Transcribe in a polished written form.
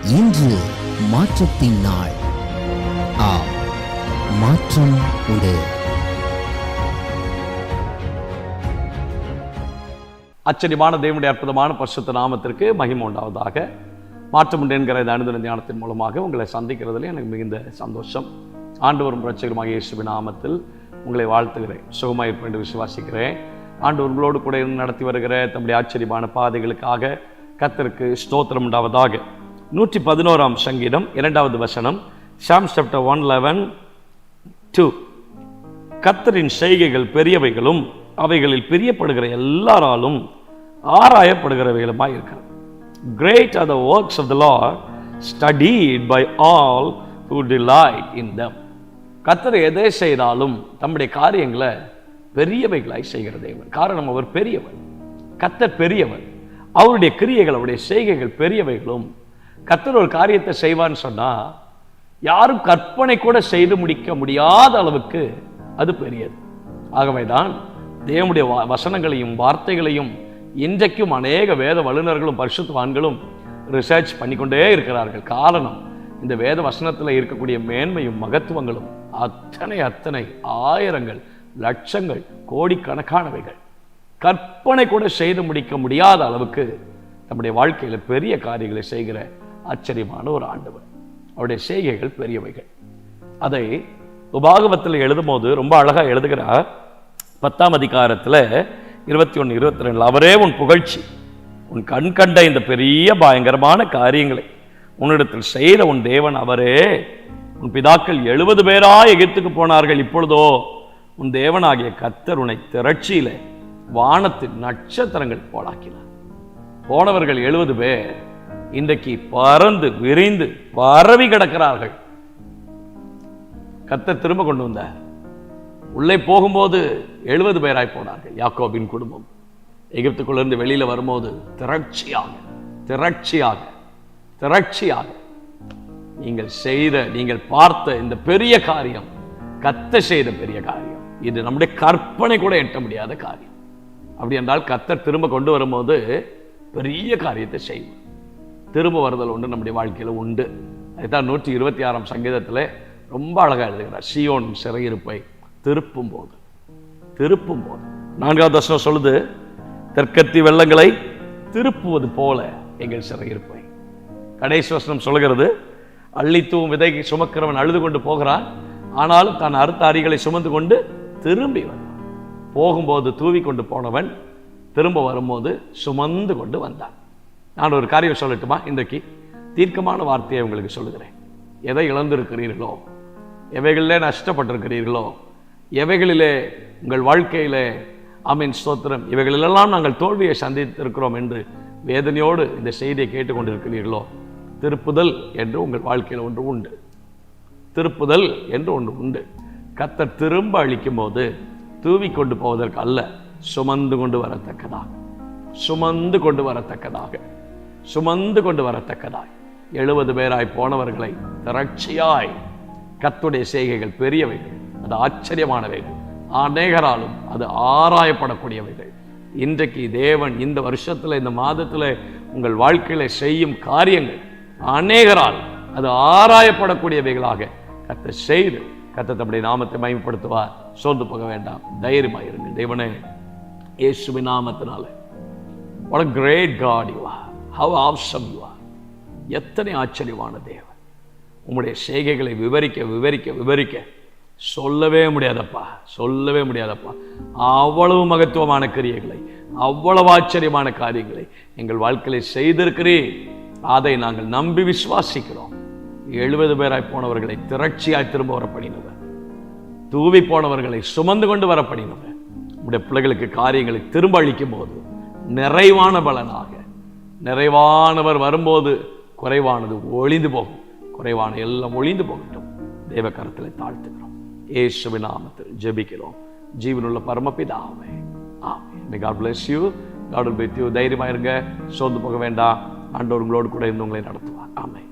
இன்று மாற்றத்தின் நாள். மாற்றம் உண்டு. ஆச்சரியமான தேவனுடைய அற்புதமான பரிசுத்த நாமத்திற்கு மகிமை உண்டாவதாக. மாற்றம் உண்டு என்கிற இந்த அனுதின தியானத்தின் மூலமாக உங்களை சந்திக்கிறதுல எனக்கு மிகுந்த சந்தோஷம். ஆண்டவரும் இரட்சகருமாகிய இயேசுவின் நாமத்தில் உங்களை வாழ்த்துகிறேன். சுகமாயிருப்பேன் என்று விசுவாசிக்கிறேன். ஆண்டவர் உங்களோடு கூட இருந்து நடத்தி வருகிற தம்முடைய ஆச்சரியமான பாதைகளுக்காக கர்த்தருக்கு ஸ்தோத்திரம் உண்டாவதாக. 111ஆம் சங்கீதம் 2வது வசனம், சாம்ஸ் சாப்டர் 1:11-2. கர்த்தரின் செய்கைகள் பெரியவைகளும் அவைகளில் பிரியப்படுகிற எல்லாராலும் ஆராயப்படுகிறவைகளுமாய் இருக்கிறது. Great are the works of the Lord, studied by all who delight in them. கர்த்தர் எதை செய்தாலும் தம்முடைய காரியங்களை பெரியவைகளாய் செய்கிற தேவன். காரணம், அவர் பெரியவர். கர்த்தர் பெரியவர். அவருடைய கிரியைகள், அவருடைய செய்கைகள் பெரியவைகளும். கர்த்தர் ஒரு காரியத்தை செய்வான்னு சொன்னா யாரும் கற்பனை கூட செய்து முடிக்க முடியாத அளவுக்கு அது பெரியது. ஆகவேதான் தேவனுடைய வசனங்களையும் வார்த்தைகளையும் இன்றைக்கும் அநேக வேத வல்லுநர்களும் பரிசுத்தவான்களும் ரிசர்ச் பண்ணிக்கொண்டே இருக்கிறார்கள். காரணம், இந்த வேத வசனத்தில் இருக்கக்கூடிய மேன்மையும் மகத்துவங்களும் அத்தனை ஆயிரங்கள், லட்சங்கள், கோடிக்கணக்கானவைகள் கற்பனை கூட செய்து முடிக்க முடியாத அளவுக்கு நம்முடைய வாழ்க்கையில் பெரிய காரியங்களை செய்கிற ஆச்சரியமான ஒரு ஆண்டவர். அவருடைய செய்கைகள் பெரியவைகள். அதை உபாகமத்தில் எழுதும் போது ரொம்ப அழகா எழுதுகிறார். 10ஆம் அதிகாரத்தில் 21-22, அவரே உன் புகழ்ச்சி, உன் கண் கண்ட இந்த பெரிய பயங்கரமான காரியங்களை உன்னிடத்தில் செய்த உன் தேவன் அவரே. உன் பிதாக்கள் 70 பேராய் எகிப்துக்கு போனார்கள், இப்பொழுதோ உன் தேவனாகிய கர்த்தர் உன்னை திரட்சியில வானத்தின் நட்சத்திரங்கள் போலாக்கினார். போனவர்கள் 70 பேர் இன்றைக்கு பறந்து விரிந்து பரவி கிடக்கிறார்கள். கர்த்தர் திரும்ப கொண்டு வந்தார். உள்ளே போகும்போது 70 பேராய் போனார்கள். யாக்கோபின் குடும்பம் எகிப்துக்குள்ளிருந்து வெளியில வரும்போது திரட்சியாக நீங்கள் பார்த்த இந்த பெரிய காரியம், கர்த்தர் செய்த பெரிய காரியம். இது நம்முடைய கற்பனை கூட எட்ட முடியாத காரியம். அப்படி என்றால் கர்த்தர் திரும்ப கொண்டு வரும்போது பெரிய காரியத்தை செய்வோம். திரும்ப வருதல் உண்டு, நம்முடைய வாழ்க்கையில உண்டு. அதுதான் 126ஆம் சங்கீதத்தில் ரொம்ப அழகா எழுதுகிறார். சீயோன் சிறையிருப்பை திருப்பும் போது 4வது வசனம் சொல்லுது, தெற்கத்தி வெள்ளங்களை திருப்புவது போல எங்கள் சிறையிருப்பை. கடைசி வசனம் சொல்லுகிறது, அள்ளித்தூவும் விதை சுமக்கிறவன் அழுது கொண்டு போகிறான், ஆனாலும் தான் அறுத்த அரிகளை சுமந்து கொண்டு திரும்பி வருவான். போகும்போது தூவி கொண்டு போனவன் திரும்ப வரும்போது சுமந்து கொண்டு வந்தான். நான் ஒரு காரியம் சொல்லட்டுமா? இன்றைக்கு தீர்க்கமான வார்த்தையை உங்களுக்கு சொல்லுகிறேன். எதை இழந்திருக்கிறீர்களோ, எவைகளிலே நஷ்டப்பட்டிருக்கிறீர்களோ, எவைகளிலே உங்கள் வாழ்க்கையிலே ஆமீன் ஸ்தோத்திரம், இவைகளெல்லாம் நாங்கள் தோல்வியை சந்தித்திருக்கிறோம் என்று வேதனையோடு இந்த செய்தியை கேட்டுக்கொண்டிருக்கிறீர்களோ, திருப்புதல் என்று உங்கள் வாழ்க்கையில் ஒன்று உண்டு. திருப்புதல் என்று ஒன்று உண்டு. கர்த்தர் திரும்ப அளிக்கும் போது தூவி கொண்டு போவதற்கு அல்ல, சுமந்து கொண்டு வரத்தக்கதாக 70 பேராய் போனவர்களை திரட்சியாய். கர்த்தருடைய செய்கைகள் பெரியவைகள், அது ஆச்சரியமானவைகள், அநேகராலும் அது ஆராயப்படக்கூடியவைகள். இன்றைக்கு தேவன் இந்த வருஷத்துல, இந்த மாதத்துல உங்கள் வாழ்க்கையில செய்யும் காரியங்கள் அநேகரால் அது ஆராயப்படக்கூடியவைகளாக கர்த்தர் செய்து கர்த்தர் தம்முடைய நாமத்தை மகிமைப்படுத்துவார். சோர்ந்து போக வேண்டாம், தைரியமாயிருங்கள். தேவனே, இயேசுவின் நாமத்தினால, what a great God you are, how awesome you are. எத்தனை ஆச்சரியமான தேவன். உங்களுடைய செய்கைகளை விவரிக்க சொல்லவே முடியாதப்பா. அவ்வளவு மகத்துவமான கிரியைகளை, அவ்வளவு ஆச்சரியமான காரியங்களை எங்கள் வாழ்க்கையில செய்திருக்கிறீர். அதை நாங்கள் நம்பி விசுவாசிக்கிறோம். 70 பேராய் போனவர்களை திரட்சியாய் திரும்ப வரப்படினவர், தூவி போனவர்களை சுமந்து கொண்டு வரப்படினவர். உங்களுடைய பிள்ளைகளுக்கு காரியங்களை திரும்ப அளிக்கும் போது நிறைவான பலனாக, நிறைவானவர் வரும்போது குறைவானது ஒளிந்து போகும், குறைவான எல்லாம் ஒளிந்து போகட்டும். தேவ கரத்தில் தாழ்த்துகிறோம். இயேசுவின் நாமத்தில் ஜெபிக்கிறோம் ஜீவனுள்ள பரமபிதாவே, ஆமென். May God bless you. God will be with you. தைரியமா இருங்க, சோர்ந்து போக வேண்டாம். ஆண்டவர் உங்களோடு கூட இருந்து உங்களை நடத்துவார். ஆமென்.